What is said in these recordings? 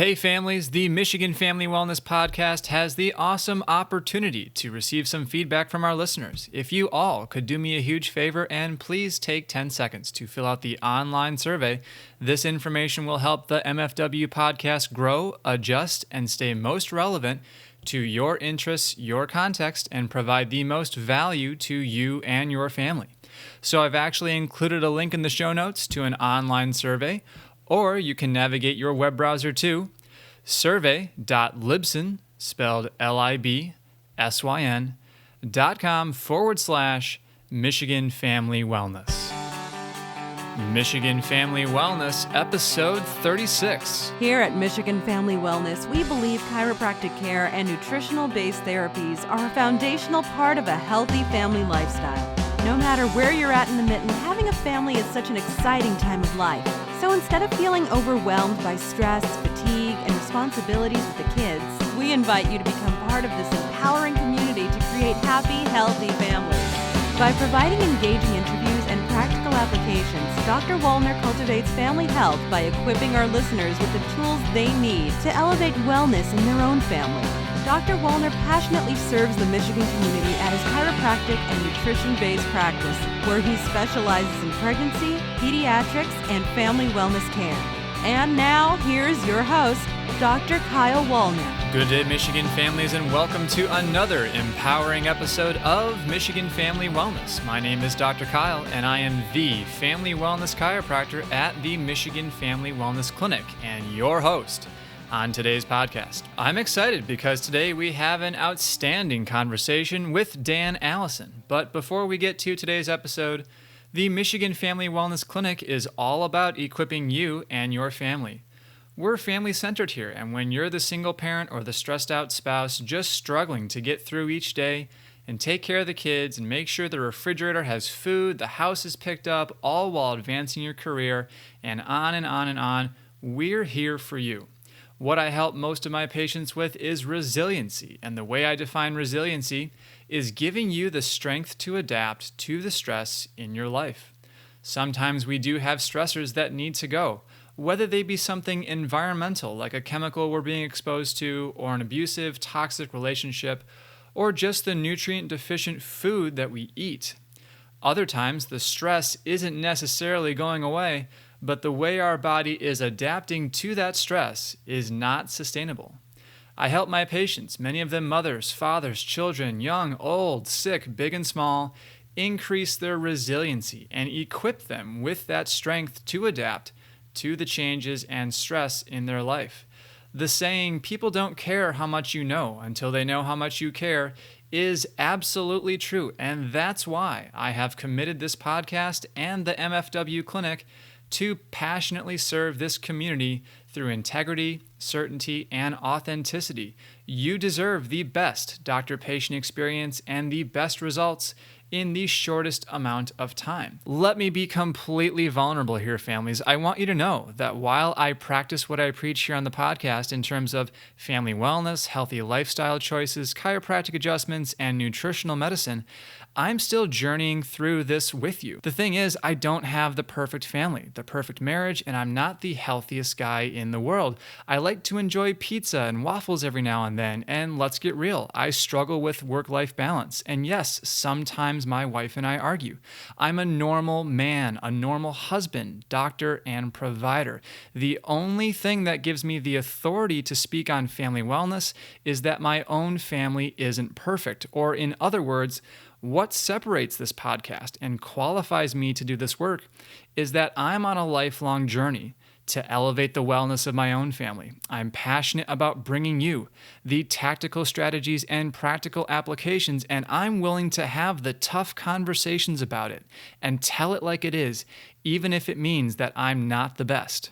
Hey families, the Michigan Family Wellness Podcast has the awesome opportunity to receive some feedback from our listeners. If you all could do me a huge favor and please take 10 seconds to fill out the online survey, this information will help the MFW podcast grow, adjust, and stay most relevant to your interests, your context, and provide the most value to you and your family. So I've actually included a link in the show notes to an online survey, or you can navigate your web browser to survey.libsyn, spelled libsyn.com/Michigan Family Wellness. Michigan Family Wellness, episode 36. Here at Michigan Family Wellness, we believe chiropractic care and nutritional-based therapies are a foundational part of a healthy family lifestyle. No matter where you're at in the mitten, having a family is such an exciting time of life. So instead of feeling overwhelmed by stress, fatigue, and responsibilities with the kids, we invite you to become part of this empowering community to create happy, healthy families. By providing engaging interviews and practical applications, Dr. Wollner cultivates family health by equipping our listeners with the tools they need to elevate wellness in their own family. Dr. Wollner passionately serves the Michigan community at his chiropractic and nutrition-based practice, where he specializes in pregnancy, pediatrics, and family wellness care. And now, here's your host, Dr. Kyle Wollner. Good day, Michigan families, and welcome to another empowering episode of Michigan Family Wellness. My name is Dr. Kyle, and I am the Family Wellness Chiropractor at the Michigan Family Wellness Clinic, and your host on today's podcast. I'm excited because today we have an outstanding conversation with Dan Allison. But before we get to today's episode, the Michigan Family Wellness Clinic is all about equipping you and your family. We're family-centered here, and when you're the single parent or the stressed-out spouse just struggling to get through each day and take care of the kids and make sure the refrigerator has food, the house is picked up, all while advancing your career, and on and on and on, we're here for you. What I help most of my patients with is resiliency, and the way I define resiliency is giving you the strength to adapt to the stress in your life. Sometimes we do have stressors that need to go, whether they be something environmental, like a chemical we're being exposed to, or an abusive, toxic relationship, or just the nutrient-deficient food that we eat. Other times, the stress isn't necessarily going away, but the way our body is adapting to that stress is not sustainable. I help my patients, many of them mothers, fathers, children, young, old, sick, big and small, increase their resiliency and equip them with that strength to adapt to the changes and stress in their life. The saying, people don't care how much you know until they know how much you care, is absolutely true. And that's why I have committed this podcast and the MFW clinic to passionately serve this community through integrity, certainty, and authenticity. You deserve the best doctor-patient experience and the best results in the shortest amount of time. Let me be completely vulnerable here, families. I want you to know that while I practice what I preach here on the podcast in terms of family wellness, healthy lifestyle choices, chiropractic adjustments, and nutritional medicine, I'm still journeying through this with you. The thing is, I don't have the perfect family, the perfect marriage, and I'm not the healthiest guy in the world. I like to enjoy pizza and waffles every now and then, and let's get real, I struggle with work-life balance. And yes, sometimes my wife and I argue. I'm a normal man, a normal husband, doctor, and provider. The only thing that gives me the authority to speak on family wellness is that my own family isn't perfect, or in other words, what separates this podcast and qualifies me to do this work is that I'm on a lifelong journey to elevate the wellness of my own family. I'm passionate about bringing you the tactical strategies and practical applications, and I'm willing to have the tough conversations about it and tell it like it is, even if it means that I'm not the best.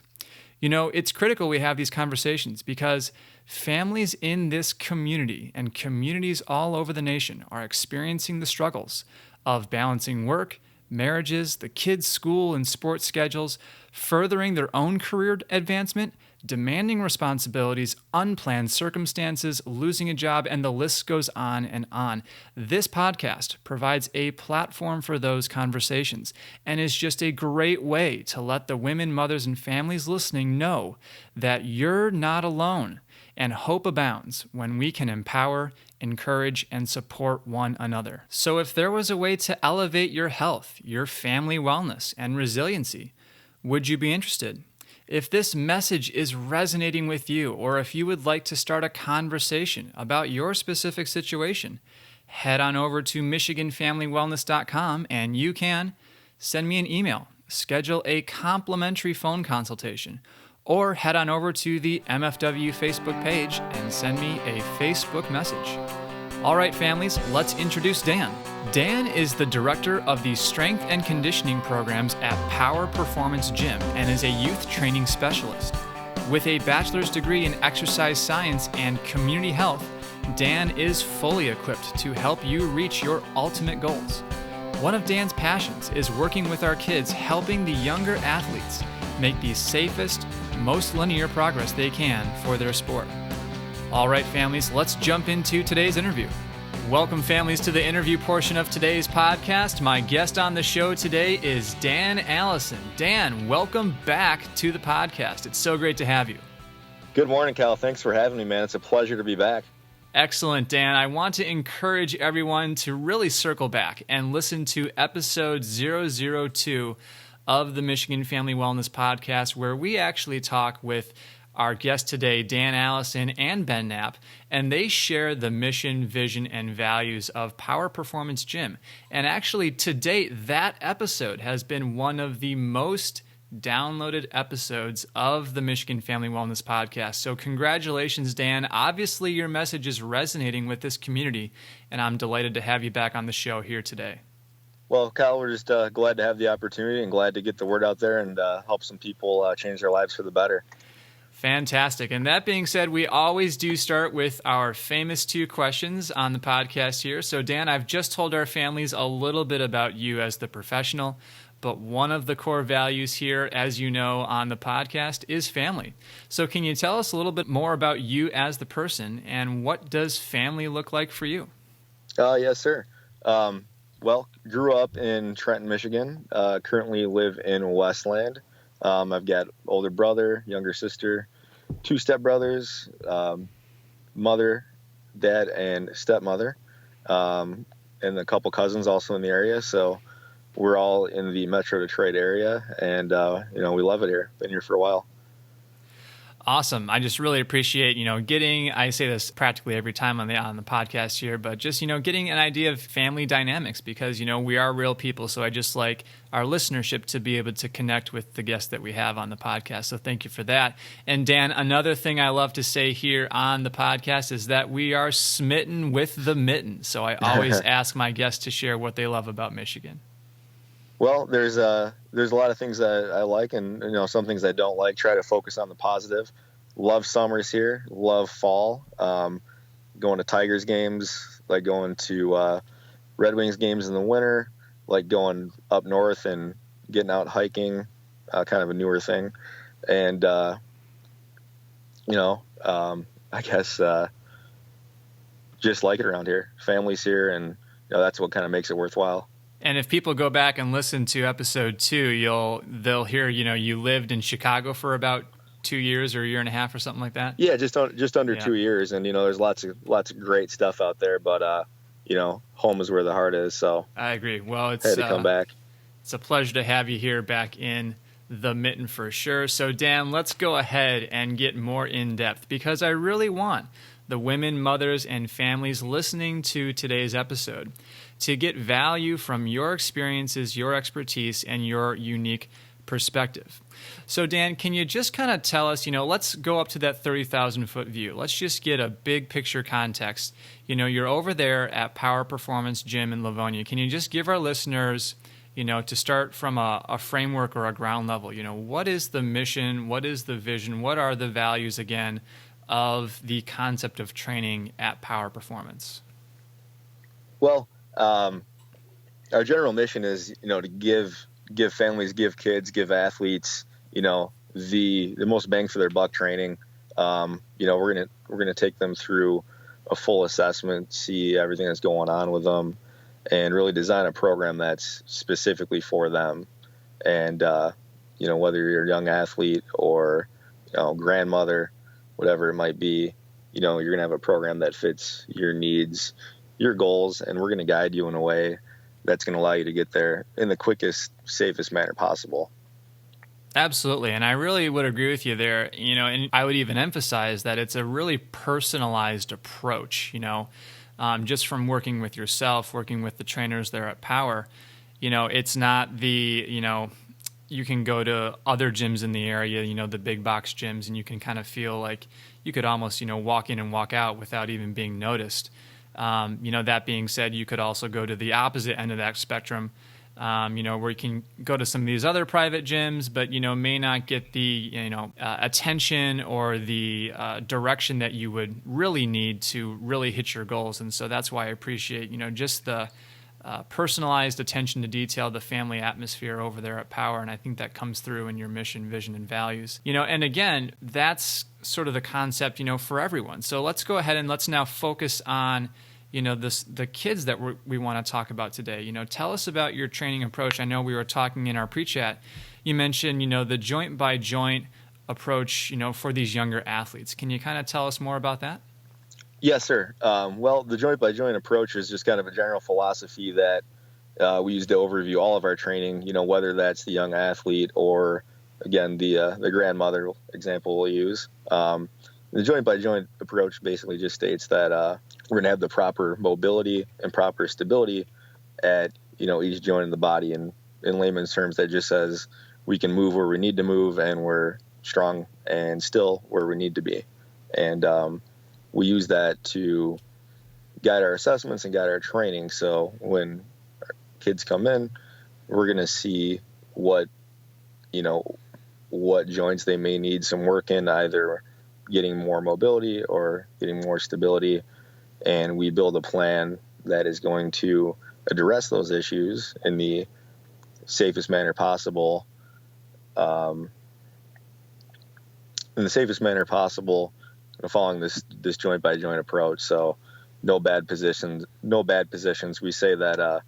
You know, it's critical we have these conversations because families in this community and communities all over the nation are experiencing the struggles of balancing work, marriages, the kids' school and sports schedules, furthering their own career advancement, demanding responsibilities, unplanned circumstances, losing a job, and the list goes on and on. This podcast provides a platform for those conversations and is just a great way to let the women, mothers, and families listening know that you're not alone, and hope abounds when we can empower, encourage, and support one another. So if there was a way to elevate your health, your family wellness, and resiliency, would you be interested? If this message is resonating with you, or if you would like to start a conversation about your specific situation, head on over to MichiganFamilyWellness.com and you can send me an email, schedule a complimentary phone consultation, or head on over to the MFW Facebook page and send me a Facebook message. All right, families, let's introduce Dan. Dan is the director of the Strength and Conditioning programs at POWR Performance Gym and is a youth training specialist. With a bachelor's degree in exercise science and community health, Dan is fully equipped to help you reach your ultimate goals. One of Dan's passions is working with our kids, helping the younger athletes make the safest, most linear progress they can for their sport. All right, families, let's jump into today's interview. Welcome, families, to the interview portion of today's podcast. My guest on the show today is Dan Allison. Dan, welcome back to the podcast. It's so great to have you. Good morning, Cal. Thanks for having me, man. It's a pleasure to be back. Excellent, Dan. I want to encourage everyone to really circle back and listen to episode 002 of the Michigan Family Wellness Podcast, where we actually talk with our guest today, Dan Allison and Ben Knapp, and they share the mission, vision, and values of POWR Performance Gym. And actually, to date, that episode has been one of the most downloaded episodes of the Michigan Family Wellness Podcast. So congratulations, Dan. Obviously, your message is resonating with this community, and I'm delighted to have you back on the show here today. Well, Kyle, we're just glad to have the opportunity and glad to get the word out there and help some people change their lives for the better. Fantastic. And that being said, we always do start with our famous 2 questions on the podcast here. So, Dan, I've just told our families a little bit about you as the professional, but one of the core values here, as you know, on the podcast is family. So can you tell us a little bit more about you as the person, and what does family look like for you? Yes, sir. Well, grew up in Trenton, Michigan, currently live in Westland. I've got older brother, younger sister, 2 stepbrothers, mother, dad, and stepmother, and a couple cousins also in the area. So we're all in the Metro Detroit area, and we love it here. Been here for a while. Awesome. I just really appreciate, getting, I say this practically every time on the podcast here, but just, getting an idea of family dynamics because, we are real people. So I just like our listenership to be able to connect with the guests that we have on the podcast. So thank you for that. And Dan, another thing I love to say here on the podcast is that we are smitten with the mitten. So I always ask my guests to share what they love about Michigan. Well, there's a lot of things that I like and, some things I don't like. Try to focus on the positive. Love summers here. Love fall. Going to Tigers games, like going to Red Wings games in the winter, like going up north and getting out hiking, kind of a newer thing. And, I guess just like it around here. Family's here, and that's what kind of makes it worthwhile. And if people go back and listen to episode 2, they'll hear, you lived in Chicago for about 2 years or a year and a half or something like that. Yeah, just under 2 years. And, there's lots of great stuff out there, but, home is where the heart is. So I agree. Well, had to come back. It's a pleasure to have you here back in the mitten for sure. So Dan, let's go ahead and get more in depth because I really want the women, mothers, and families listening to today's episode to get value from your experiences, your expertise, and your unique perspective. So Dan, can you just kind of tell us, let's go up to that 30,000-foot view. Let's just get a big picture context. You're over there at POWR Performance Gym in Livonia. Can you just give our listeners, to start from a framework or a ground level, what is the mission? What is the vision? What are the values, again, of the concept of training at POWR Performance? Well, our general mission is, to give families, give kids, give athletes, the most bang for their buck training. We're gonna take them through a full assessment, see everything that's going on with them, and really design a program that's specifically for them. And whether you're a young athlete or grandmother, whatever it might be, you're gonna have a program that fits your needs, your goals, and we're gonna guide you in a way that's gonna allow you to get there in the quickest, safest manner possible. Absolutely. And I really would agree with you there, and I would even emphasize that it's a really personalized approach, just from working with yourself, working with the trainers there at POWR. It's not you can go to other gyms in the area, the big box gyms, and you can kind of feel like you could almost, walk in and walk out without even being noticed. That being said, you could also go to the opposite end of that spectrum, where you can go to some of these other private gyms, but, may not get the, attention or the direction that you would really need to really hit your goals. And so that's why I appreciate, just the personalized attention to detail, the family atmosphere over there at POWR. And I think that comes through in your mission, vision, and values. And again, that's sort of the concept, for everyone. So let's go ahead and let's now focus on the kids that we want to talk about today. Tell us about your training approach. I know we were talking in our pre-chat. You mentioned, the joint by joint approach, for these younger athletes. Can you kind of tell us more about that? Yes, sir. Well, the joint by joint approach is just kind of a general philosophy that we use to overview all of our training, whether that's the young athlete or, again, the grandmother example we'll use. The joint by joint approach basically just states that we're going to have the proper mobility and proper stability at, each joint in the body. And in layman's terms, that just says we can move where we need to move and we're strong and still where we need to be. And we use that to guide our assessments and guide our training. So when our kids come in, we're going to see what joints they may need some work in, either getting more mobility or getting more stability. And we build a plan that is going to address those issues in the safest manner possible. Following this joint by joint approach. So no bad positions. We say that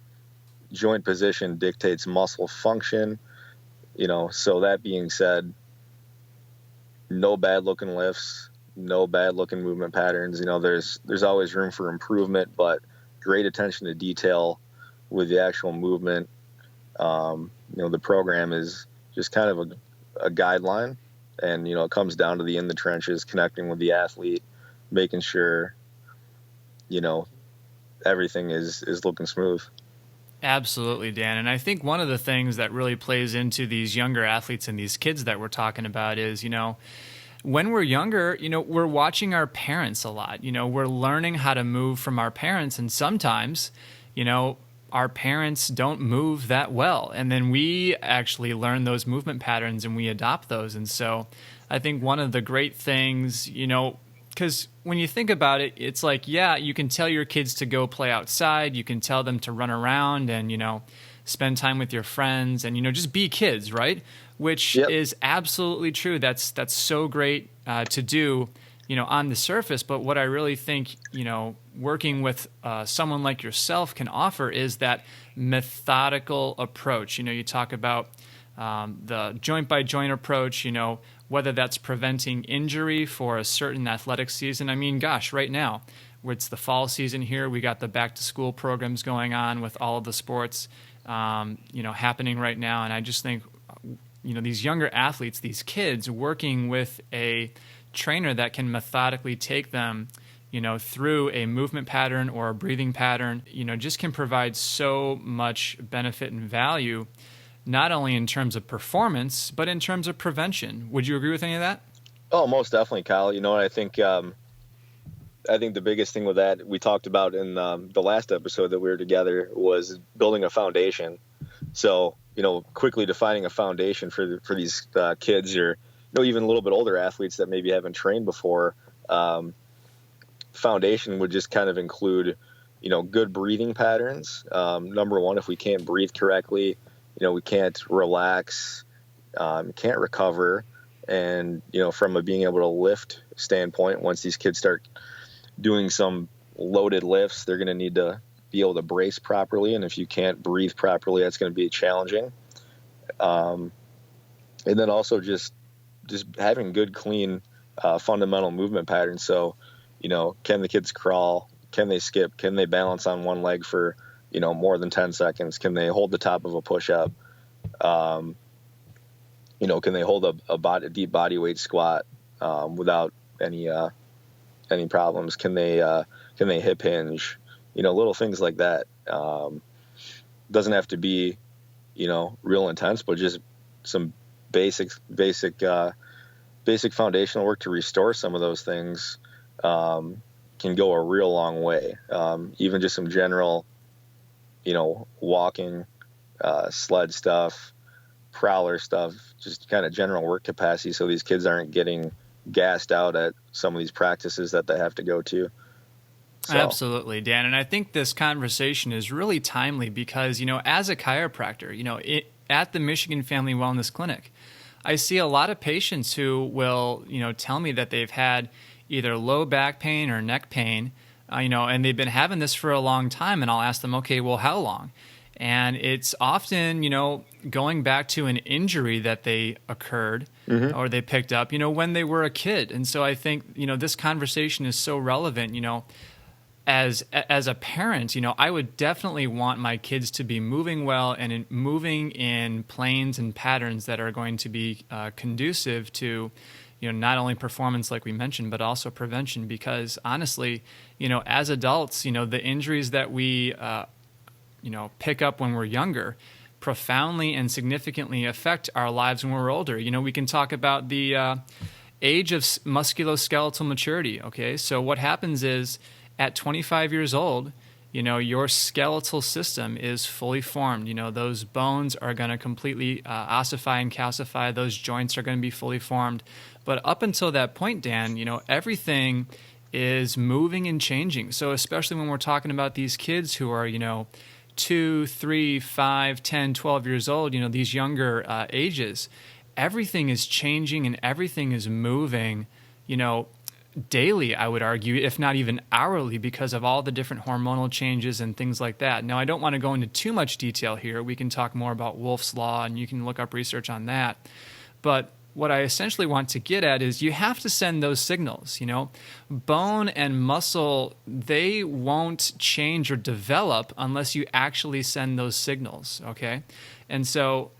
joint position dictates muscle function. So that being said, no bad looking lifts, no bad looking movement patterns. There's always room for improvement, but great attention to detail with the actual movement. The program is just kind of a guideline, and it comes down to the in the trenches, connecting with the athlete, making sure everything is looking smooth. Absolutely, Dan. And I think one of the things that really plays into these younger athletes and these kids that we're talking about is, when we're younger, we're watching our parents a lot. We're learning how to move from our parents. And sometimes, our parents don't move that well. And then we actually learn those movement patterns and we adopt those. And so I think one of the great things, because when you think about it, it's like, yeah, you can tell your kids to go play outside. You can tell them to run around and, spend time with your friends and, just be kids, right? Which Yep. is absolutely true. That's so great to do, on the surface. But what I really think, working with someone like yourself can offer is that methodical approach. You talk about the joint by joint approach, whether that's preventing injury for a certain athletic season. I mean, gosh, right now, it's the fall season here. We got the back to school programs going on with all of the sports, happening right now. And I just think, these younger athletes, these kids working with a trainer that can methodically take them, through a movement pattern or a breathing pattern, just can provide so much benefit and value, not only in terms of performance, but in terms of prevention. Would you agree with any of that? Oh, most definitely, Kyle. I think the biggest thing with that we talked about in the last episode that we were together was building a foundation. So, quickly defining a foundation for these kids or, even a little bit older athletes that maybe haven't trained before. Foundation would just kind of include, good breathing patterns. Number one, if we can't breathe correctly, we can't relax, can't recover. And, from a being able to lift standpoint, once these kids start doing some loaded lifts, they're going to need to be able to brace properly. And if you can't breathe properly, that's going to be challenging. And then also just having good, clean, fundamental movement patterns. So, can the kids crawl? Can they skip? Can they balance on one leg for, more than 10 seconds? Can they hold the top of a push-up? Can they hold a deep body weight squat without any problems? Can they hip hinge? Little things like that. Doesn't have to be, real intense, but just some basic foundational work to restore some of those things can go a real long way. Even just some general, walking, sled stuff, prowler stuff, just kind of general work capacity, so these kids aren't getting gassed out at some of these practices that they have to go to. So. Absolutely, Dan. And I think this conversation is really timely because, as a chiropractor, at the Michigan Family Wellness Clinic, I see a lot of patients who will, tell me that they've had either low back pain or neck pain, and they've been having this for a long time. And I'll ask them, okay, well, how long? And it's often, going back to an injury that they occurred or they picked up, when they were a kid. And so I think, this conversation is so relevant, as a parent, I would definitely want my kids to be moving well and moving in planes and patterns that are going to be conducive to, not only performance like we mentioned, but also prevention. Because honestly, as adults, the injuries that we, pick up when we're younger profoundly and significantly affect our lives when we're older. We can talk about the age of musculoskeletal maturity. Okay, so what happens is, at 25 years old, your skeletal system is fully formed. Those bones are going to completely ossify and calcify. Those joints are going to be fully formed. But up until that point, Dan, everything is moving and changing. So especially when we're talking about these kids who are, 2, 3, 5, 10, 12 years old, these younger ages, everything is changing and everything is moving, daily, I would argue, if not even hourly, because of all the different hormonal changes and things like that. Now, I don't want to go into too much detail here. We can talk more about Wolff's Law, and you can look up research on that. But what I essentially want to get at is you have to send those signals. Bone and muscle, they won't change or develop unless you actually send those signals, okay? And so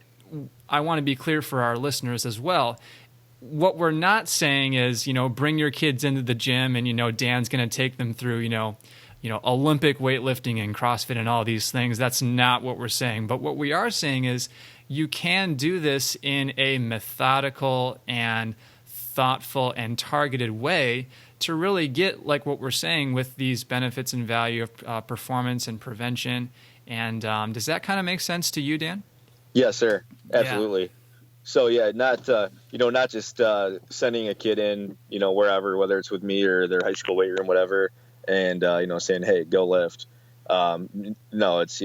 I want to be clear for our listeners as well. What we're not saying is, bring your kids into the gym and, Dan's going to take them through, Olympic weightlifting and CrossFit and all these things. That's not what we're saying. But what we are saying is you can do this in a methodical and thoughtful and targeted way to really get, like what we're saying, with these benefits and value of performance and prevention. And does that kind of make sense to you, Dan? Yes, sir. Absolutely. Yeah. So not just sending a kid in, wherever, whether it's with me or their high school weight room, whatever, and saying, hey, go lift. No, it's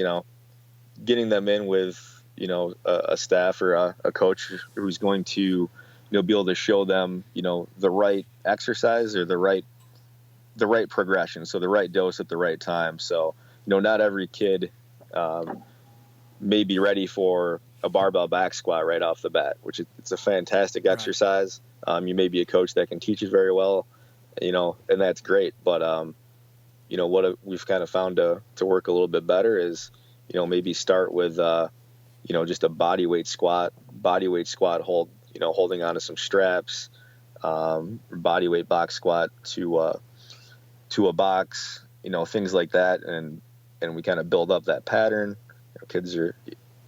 getting them in with a staff or a coach who's going to be able to show them the right exercise or the right progression, so the right dose at the right time. So not every kid may be ready for a barbell back squat right off the bat, which it's a fantastic exercise. You may be a coach that can teach it very well, and that's great. But, what we've kind of found to work a little bit better is, maybe start with, just a body weight squat hold, holding onto some straps, body weight box squat to a box, things like that. And we kind of build up that pattern. Kids are,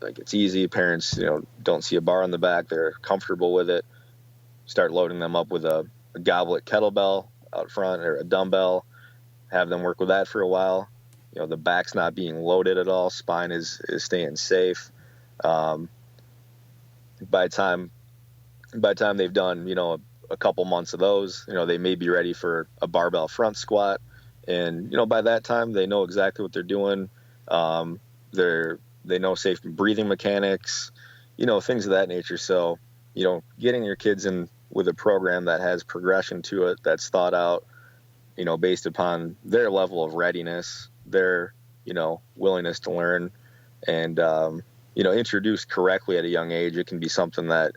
like, it's easy. Parents, don't see a bar on the back. They're comfortable with it. Start loading them up with a goblet kettlebell out front or a dumbbell. Have them work with that for a while. The back's not being loaded at all. Spine is staying safe. By the time they've done, a couple months of those, they may be ready for a barbell front squat. And, by that time, they know exactly what they're doing. They know safe breathing mechanics, things of that nature. So, getting your kids in with a program that has progression to it, that's thought out, based upon their level of readiness, their, willingness to learn, and, introduced correctly at a young age, it can be something that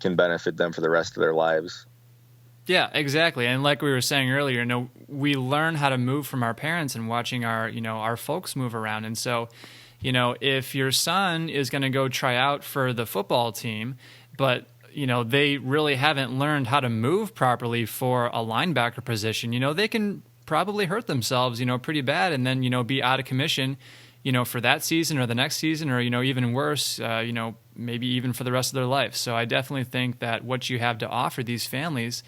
can benefit them for the rest of their lives. Yeah, exactly. And like we were saying earlier, we learn how to move from our parents and watching our folks move around. And so, if your son is going to go try out for the football team, but they really haven't learned how to move properly for a linebacker position, they can probably hurt themselves, pretty bad, and then, be out of commission, for that season or the next season, or, even worse, maybe even for the rest of their life. So I definitely think that what you have to offer these families,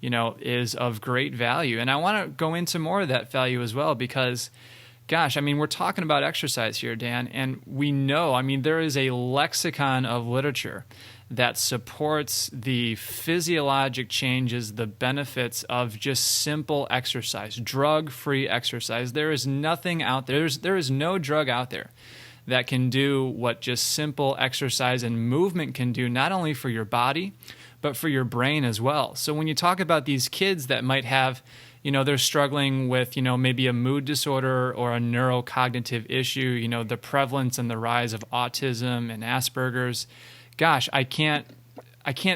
is of great value. And I want to go into more of that value as well, because gosh, we're talking about exercise here, Dan, and we know, there is a lexicon of literature that supports the physiologic changes, the benefits of just simple exercise, drug-free exercise. There is nothing out there. There is no drug out there that can do what just simple exercise and movement can do, not only for your body, but for your brain as well. So when you talk about these kids that might have, they're struggling with, maybe a mood disorder or a neurocognitive issue, the prevalence and the rise of autism and Asperger's, gosh, I can't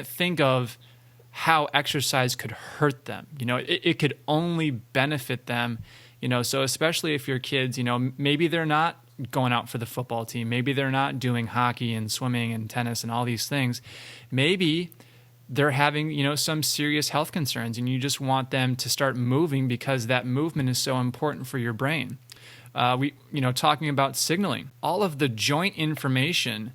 think of how exercise could hurt them. It could only benefit them, so especially if your kids, maybe they're not going out for the football team, maybe they're not doing hockey and swimming and tennis and all these things. Maybe they're having, some serious health concerns, and you just want them to start moving because that movement is so important for your brain. Talking about signaling, all of the joint information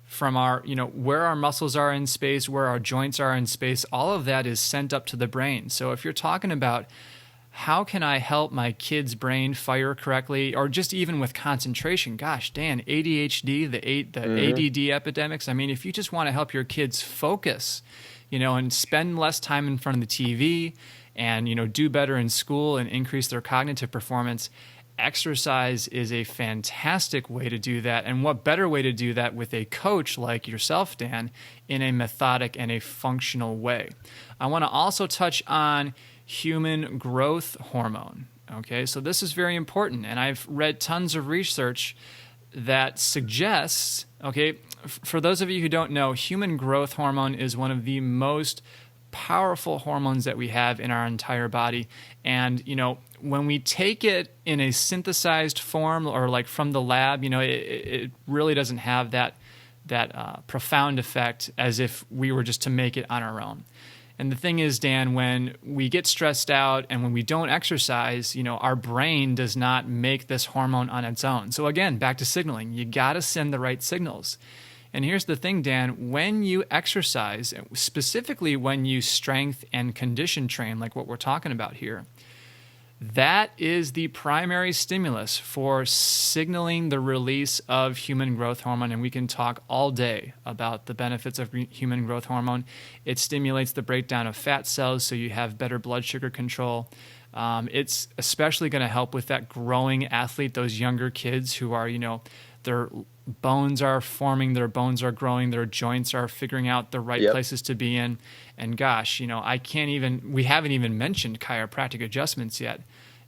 from our, where our muscles are in space, where our joints are in space, all of that is sent up to the brain. So if you're talking about how can I help my kid's brain fire correctly, or just even with concentration, gosh, Dan, ADHD, the ADD epidemics, if you just want to help your kids focus, and spend less time in front of the TV and, do better in school and increase their cognitive performance, exercise is a fantastic way to do that. And what better way to do that with a coach like yourself, Dan, in a methodic and a functional way. I want to also touch on human growth hormone. Okay, so this is very important. And I've read tons of research that suggests, for those of you who don't know, human growth hormone is one of the most powerful hormones that we have in our entire body. And, when we take it in a synthesized form or like from the lab, it really doesn't have that profound effect as if we were just to make it on our own. And the thing is, Dan, when we get stressed out and when we don't exercise, our brain does not make this hormone on its own. So again, back to signaling, you got to send the right signals. And here's the thing, Dan, when you exercise, specifically when you strength and condition train, like what we're talking about here, that is the primary stimulus for signaling the release of human growth hormone. And we can talk all day about the benefits of human growth hormone. It stimulates the breakdown of fat cells so you have better blood sugar control. It's especially going to help with that growing athlete, those younger kids who are, their bones are forming, their bones are growing, their joints are figuring out the right places to be in. And gosh, we haven't even mentioned chiropractic adjustments yet.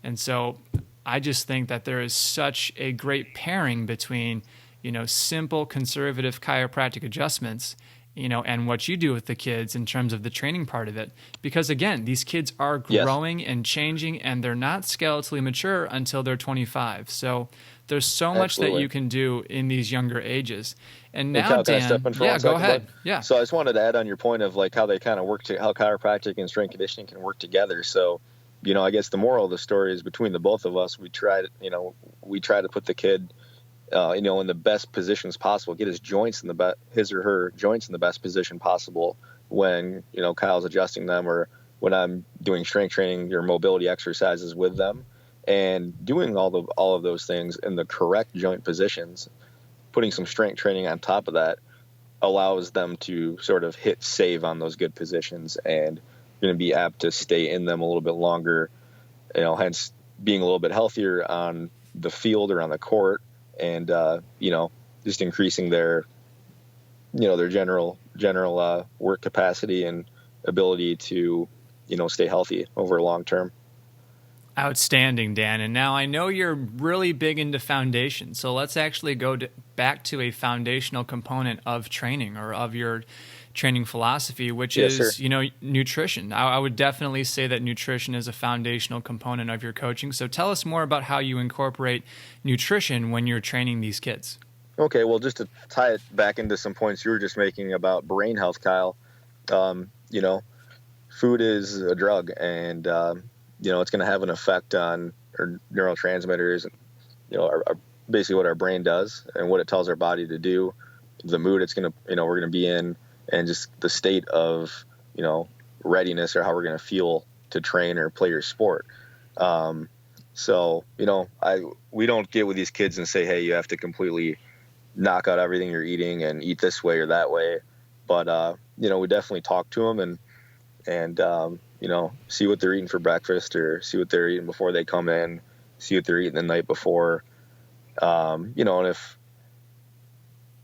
And so I just think that there is such a great pairing between, simple conservative chiropractic adjustments, and what you do with the kids in terms of the training part of it. Because again, these kids are growing and changing, and they're not skeletally mature until they're 25. So there's so much that you can do in these younger ages. And now, Cal, Dan, go ahead. Yeah. So I just wanted to add on your point of like how they kind of work, how chiropractic and strength conditioning can work together. So, I guess the moral of the story is between the both of us, we try to put the kid, in the best positions possible, get his or her joints in the best position possible when, Kyle's adjusting them, or when I'm doing strength training or mobility exercises with them, and doing all of those things in the correct joint positions, putting some strength training on top of that allows them to sort of hit save on those good positions, and going to be apt to stay in them a little bit longer, hence being a little bit healthier on the field or on the court, and, just increasing their general work capacity and ability to, stay healthy over long term. Outstanding, Dan. And now I know you're really big into foundation. So let's actually go back to a foundational component of training, or of your training philosophy, which Yes, is, sir. Nutrition. I would definitely say that nutrition is a foundational component of your coaching. So tell us more about how you incorporate nutrition when you're training these kids. Okay, well, just to tie it back into some points you were just making about brain health, Kyle, food is a drug, and it's going to have an effect on our neurotransmitters, basically what our brain does and what it tells our body to do, the mood it's going to, we're going to be in, and just the state of, readiness, or how we're going to feel to train or play your sport. So, we don't get with these kids and say, hey, you have to completely knock out everything you're eating and eat this way or that way. But, we definitely talk to them and see what they're eating for breakfast, or see what they're eating before they come in, see what they're eating the night before. And if,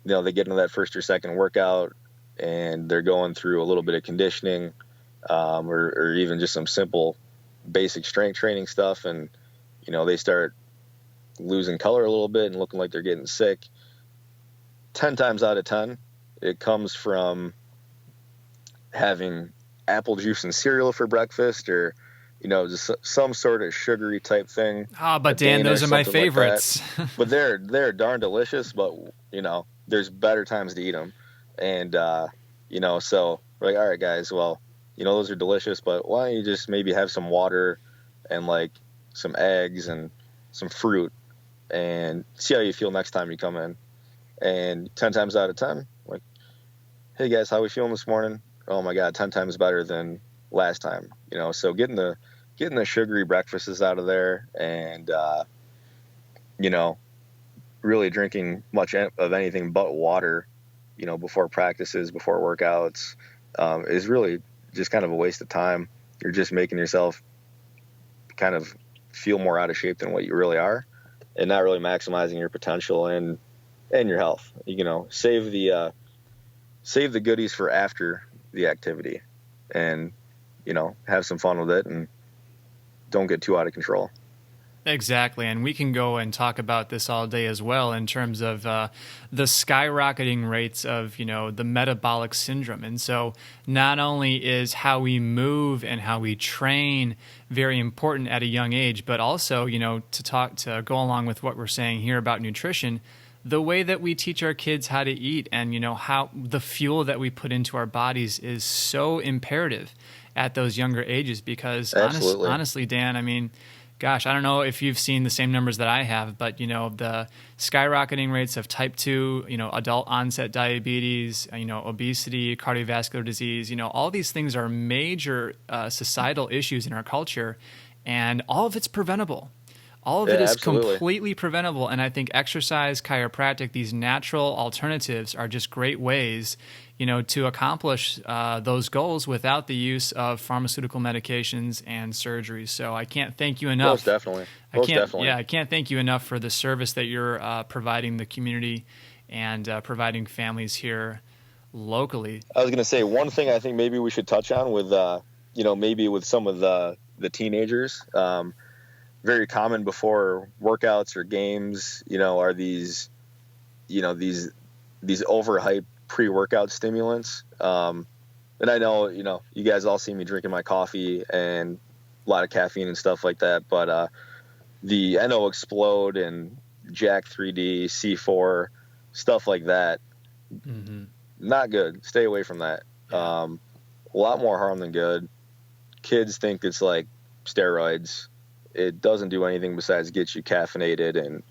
they get into that first or second workout and they're going through a little bit of conditioning, or even just some simple basic strength training stuff, and, they start losing color a little bit and looking like they're getting sick, 10 times out of 10, it comes from having apple juice and cereal for breakfast, or just some sort of sugary type thing. But Dan, those are my favorites. But they're darn delicious, but there's better times to eat them. And so we're like, all right, guys, well, those are delicious, but why don't you just maybe have some water and like some eggs and some fruit, and see how you feel next time you come in. And 10 times out of 10, like, hey guys, how we feeling this morning? Oh my God, 10 times better than last time. So getting the sugary breakfasts out of there, and, really drinking much of anything but water, before practices, before workouts, is really just kind of a waste of time. You're just making yourself kind of feel more out of shape than what you really are, and not really maximizing your potential and your health. Save the goodies for after the activity, and have some fun with it, and don't get too out of control. Exactly. And we can go and talk about this all day as well, in terms of the skyrocketing rates of, the metabolic syndrome. And so not only is how we move and how we train very important at a young age, but also, to go along with what we're saying here about nutrition, the way that we teach our kids how to eat, and, how the fuel that we put into our bodies is so imperative at those younger ages. Because honestly, Dan, I mean, gosh, I don't know if you've seen the same numbers that I have, but, the skyrocketing rates of type 2, adult onset diabetes, obesity, cardiovascular disease, all these things are major societal issues in our culture, and all of it's preventable. All of it is absolutely completely preventable. And I think exercise, chiropractic, these natural alternatives are just great ways, to accomplish those goals without the use of pharmaceutical medications and surgeries. So I can't thank you enough. Most definitely. Yeah, I can't thank you enough for the service that you're providing the community and providing families here locally. I was going to say, one thing I think maybe we should touch on with, maybe with some of the teenagers, very common before workouts or games, are these overhyped pre-workout stimulants. And I know, you guys all see me drinking my coffee and a lot of caffeine and stuff like that, but the NO Explode and Jack 3D, C4, stuff like that, not good. Stay away from that. A lot more harm than good. Kids think it's like steroids. It doesn't do anything besides get you caffeinated and,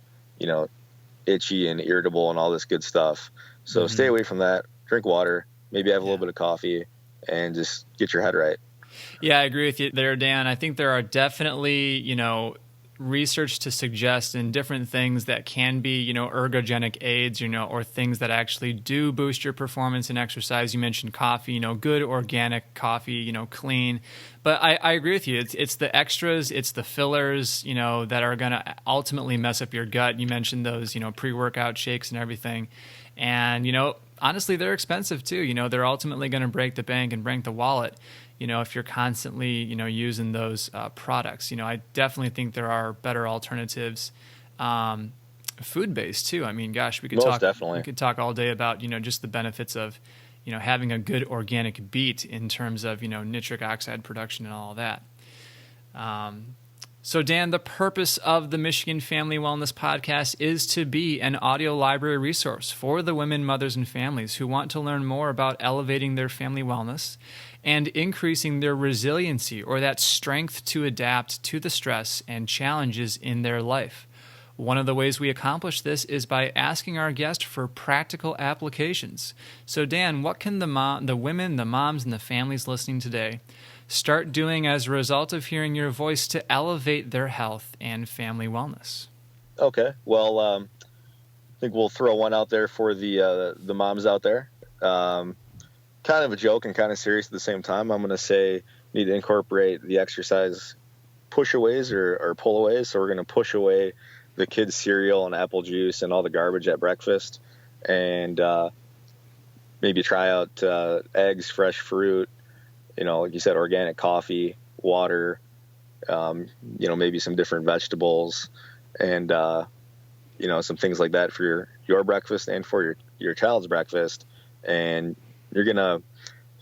itchy and irritable and all this good stuff. So stay away from that. Drink water, maybe have a little bit of coffee, and just get your head right. Yeah, I agree with you there, Dan. I think there are definitely, research to suggest and different things that can be, ergogenic aids, or things that actually do boost your performance in exercise. You mentioned coffee, good organic coffee, clean. But I agree with you. It's the extras, it's the fillers, that are going to ultimately mess up your gut. You mentioned those, pre-workout shakes and everything. And, honestly, they're expensive too. They're ultimately going to break the bank and break the wallet, if you're constantly, using those products. I definitely think there are better alternatives, food-based too. I mean, gosh, we could talk all day about, just the benefits of, having a good organic beet in terms of, nitric oxide production and all of that. So Dan, the purpose of the Michigan Family Wellness Podcast is to be an audio library resource for the women, mothers, and families who want to learn more about elevating their family wellness and increasing their resiliency, or that strength to adapt to the stress and challenges in their life. One of the ways we accomplish this is by asking our guest for practical applications. So Dan, what can the women, the moms, and the families listening today start doing as a result of hearing your voice to elevate their health and family wellness? Okay. Well, I think we'll throw one out there for the moms out there. Kind of a joke and kind of serious at the same time. I'm going to say you need to incorporate the exercise push-aways or pull-aways. So we're going to push away the kids' cereal and apple juice and all the garbage at breakfast, and maybe try out eggs, fresh fruit, like you said, organic coffee, water, maybe some different vegetables, and some things like that for your breakfast and for your child's breakfast. And you're gonna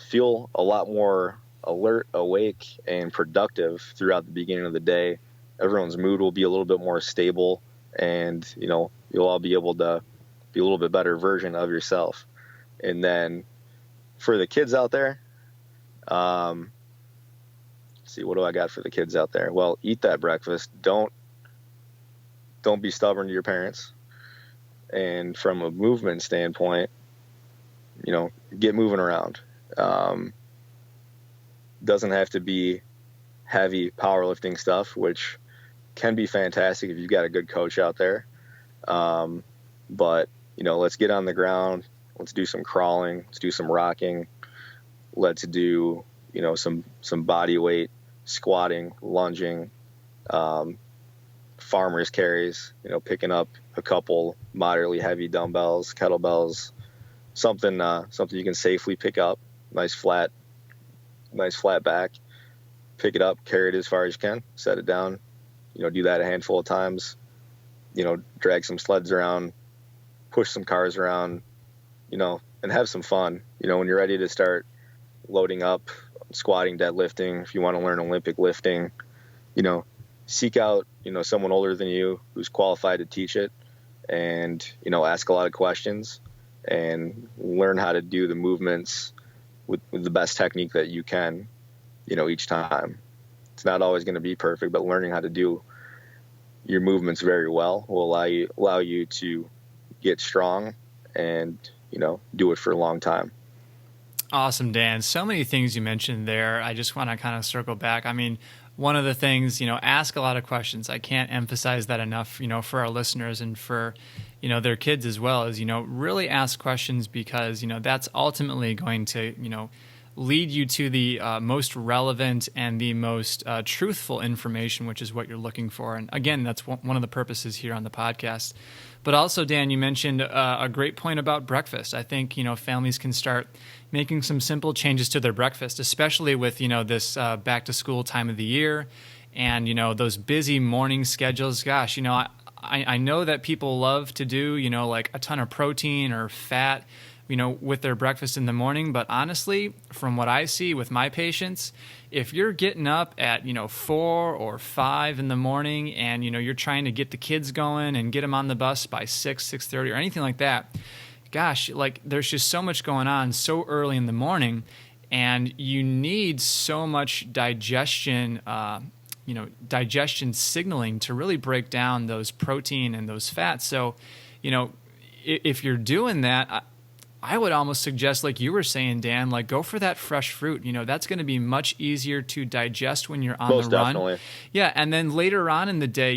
feel a lot more alert, awake, and productive throughout the beginning of the day. Everyone's mood will be a little bit more stable, and you'll all be able to be a little bit better version of yourself. And then for the kids out there, see, what do I got for the kids out there? Well, eat that breakfast. Don't be stubborn to your parents. And from a movement standpoint, get moving around. Doesn't have to be heavy powerlifting stuff, which can be fantastic if you've got a good coach out there. But let's get on the ground. Let's do some crawling. Let's do some rocking. Let's do, some body weight, squatting, lunging, farmer's carries, picking up a couple moderately heavy dumbbells, kettlebells, something you can safely pick up, nice flat back, pick it up, carry it as far as you can, set it down, do that a handful of times, drag some sleds around, push some cars around, and have some fun. When you're ready to start loading up, squatting, deadlifting, if you want to learn Olympic lifting, seek out, someone older than you who's qualified to teach it, and, ask a lot of questions and learn how to do the movements with the best technique that you can, each time. It's not always going to be perfect, but learning how to do your movements very well will allow you to get strong and, do it for a long time. Awesome, Dan. So many things you mentioned there. I just want to kind of circle back. I mean, one of the things, ask a lot of questions. I can't emphasize that enough, for our listeners and for, their kids as well, is, really ask questions, because, that's ultimately going to, lead you to the most relevant and the most truthful information, which is what you're looking for. And again, that's one of the purposes here on the podcast. But also, Dan, you mentioned a great point about breakfast. I think, families can start making some simple changes to their breakfast, especially with, this back to school time of the year and, those busy morning schedules. Gosh, I know that people love to do, like a ton of protein or fat, with their breakfast in the morning. But honestly, from what I see with my patients, if you're getting up at, 4 or 5 in the morning and, you're trying to get the kids going and get them on the bus by 6:30 or anything like that, gosh, like there's just so much going on so early in the morning, and you need so much digestion, digestion signaling to really break down those protein and those fats. So, if you're doing that, I would almost suggest, like you were saying, Dan, like go for that fresh fruit. That's going to be much easier to digest when you're on Most the run. Definitely. Yeah, and then later on in the day,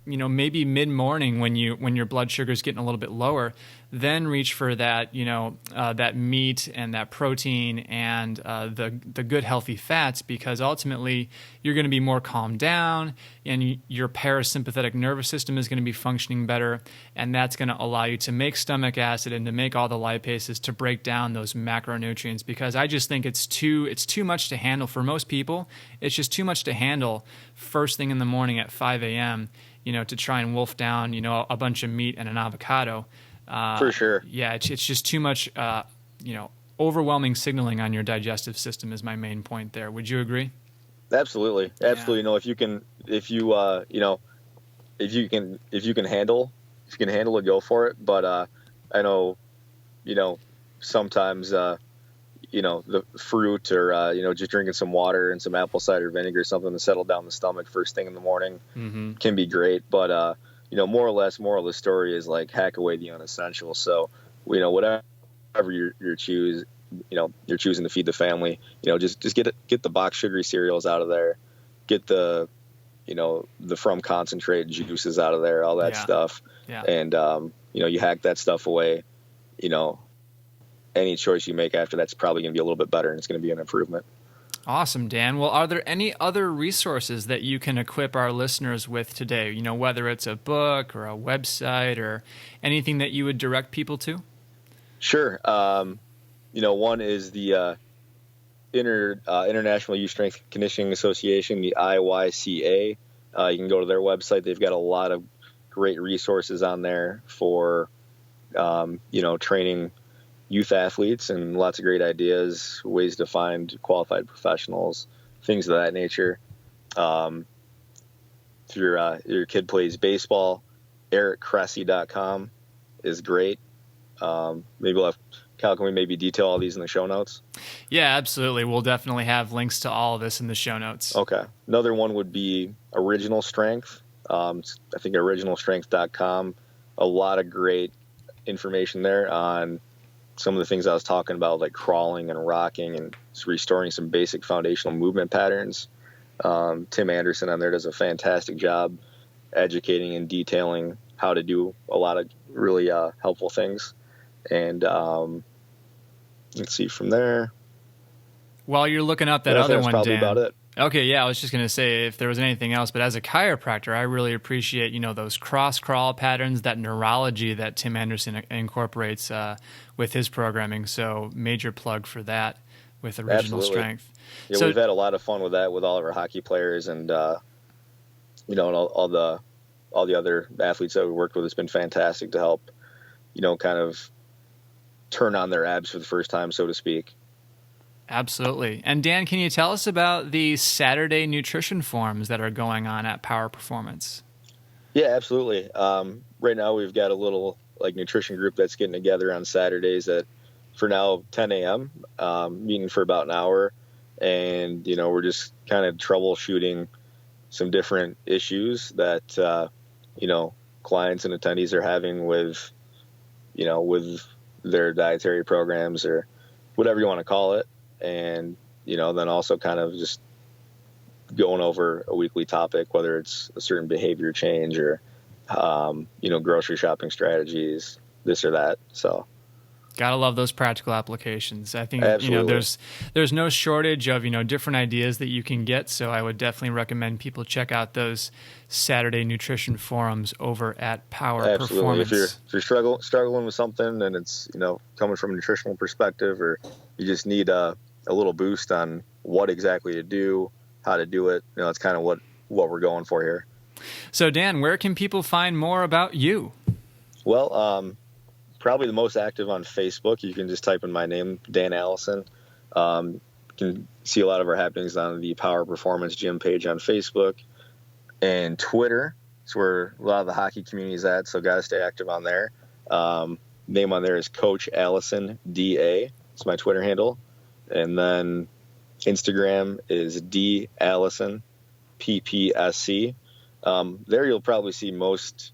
maybe mid-morning when your blood sugar is getting a little bit lower, then reach for that, that meat and that protein and the good healthy fats, because ultimately you're going to be more calmed down and your parasympathetic nervous system is going to be functioning better, and that's going to allow you to make stomach acid and to make all the lipases to break down those macronutrients, because I just think it's too much to handle for most people. It's just too much to handle first thing in the morning at 5 a.m., to try and wolf down, a bunch of meat and an avocado. For sure. Yeah, it's just too much, overwhelming signaling on your digestive system is my main point there. Would you agree? Absolutely. Yeah. No, if you can handle it, go for it. But I know, sometimes the fruit or just drinking some water and some apple cider vinegar, something to settle down the stomach first thing in the morning, can be great. But more or less, moral of the story is like hack away the unessential. So, whatever you're choosing to feed the family, just get the box sugary cereals out of there, get the from concentrate juices out of there, all that stuff. Yeah. And, you hack that stuff away, any choice you make after that's probably going to be a little bit better, and it's going to be an improvement. Awesome, Dan. Well, are there any other resources that you can equip our listeners with today? Whether it's a book or a website or anything that you would direct people to? Sure. One is the International Youth Strength Conditioning Association, the IYCA. You can go to their website. They've got a lot of great resources on there for, training youth athletes, and lots of great ideas, ways to find qualified professionals, things of that nature. If your kid plays baseball, ericcressy.com is great. Maybe Kyle, can we maybe detail all these in the show notes? Yeah, absolutely. We'll definitely have links to all of this in the show notes. Okay. Another one would be Original Strength. I think originalstrength.com. A lot of great information there on some of the things I was talking about, like crawling and rocking and restoring some basic foundational movement patterns. Tim Anderson on there does a fantastic job educating and detailing how to do a lot of really helpful things. And let's see from there. While you're looking up that other one, probably Dan. About it. Okay, yeah, I was just going to say if there was anything else, but as a chiropractor, I really appreciate, those cross-crawl patterns, that neurology that Tim Anderson incorporates with his programming. So major plug for that with Original Absolutely. Strength. Yeah, so, we've had a lot of fun with that with all of our hockey players and, all the other athletes that we worked with. It's been fantastic to help, kind of turn on their abs for the first time, so to speak. Absolutely. And Dan, can you tell us about the Saturday nutrition forums that are going on at POWR Performance? Yeah, absolutely. Right now we've got a little nutrition group that's getting together on Saturdays at, for now, 10 a.m., meeting for about an hour. And, we're just kind of troubleshooting some different issues that, clients and attendees are having with their dietary programs or whatever you want to call it. And, then also kind of just going over a weekly topic, whether it's a certain behavior change or, grocery shopping strategies, this or that. So gotta love those practical applications. I think, Absolutely. There's no shortage of, different ideas that you can get. So I would definitely recommend people check out those Saturday nutrition forums over at POWR Absolutely. Performance. If you're struggling with something and it's, coming from a nutritional perspective, or you just need a little boost on what exactly to do, how to do it, it's kind of what we're going for here. So Dan, where can people find more about you? Well, probably the most active on Facebook. You can just type in my name, Dan Allison. You can see a lot of our happenings on the POWR Performance Gym page on Facebook. And Twitter. It's where a lot of the hockey community is at, so got to stay active on there. Name on there is Coach Allison, DA. It's my Twitter handle. And then Instagram is D Allison, PPSC. There you'll probably see most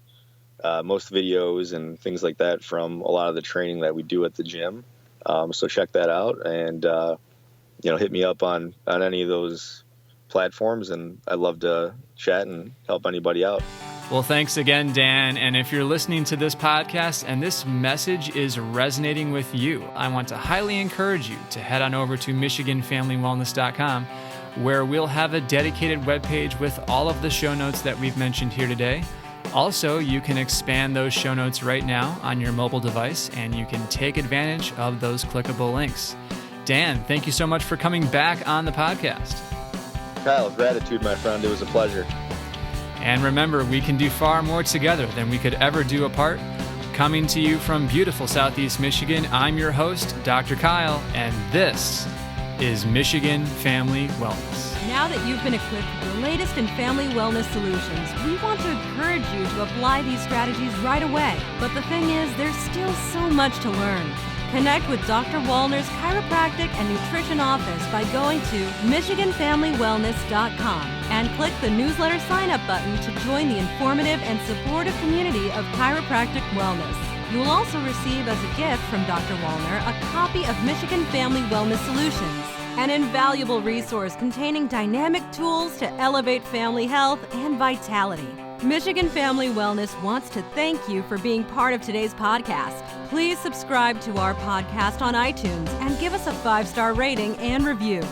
videos and things like that from a lot of the training that we do at the gym. So check that out and, hit me up on any of those platforms, and I'd love to chat and help anybody out. Well, thanks again, Dan. And if you're listening to this podcast and this message is resonating with you, I want to highly encourage you to head on over to MichiganFamilyWellness.com, where we'll have a dedicated webpage with all of the show notes that we've mentioned here today. Also, you can expand those show notes right now on your mobile device, and you can take advantage of those clickable links. Dan, thank you so much for coming back on the podcast. Kyle, gratitude, my friend. It was a pleasure. And remember, we can do far more together than we could ever do apart. Coming to you from beautiful Southeast Michigan, I'm your host, Dr. Kyle, and this is Michigan Family Wellness. Now that you've been equipped with the latest in family wellness solutions, we want to encourage you to apply these strategies right away. But the thing is, there's still so much to learn. Connect with Dr. Wallner's Chiropractic and Nutrition Office by going to MichiganFamilyWellness.com and click the newsletter sign-up button to join the informative and supportive community of chiropractic wellness. You will also receive as a gift from Dr. Wallner a copy of Michigan Family Wellness Solutions, an invaluable resource containing dynamic tools to elevate family health and vitality. Michigan Family Wellness wants to thank you for being part of today's podcast. Please subscribe to our podcast on iTunes and give us a 5-star rating and review.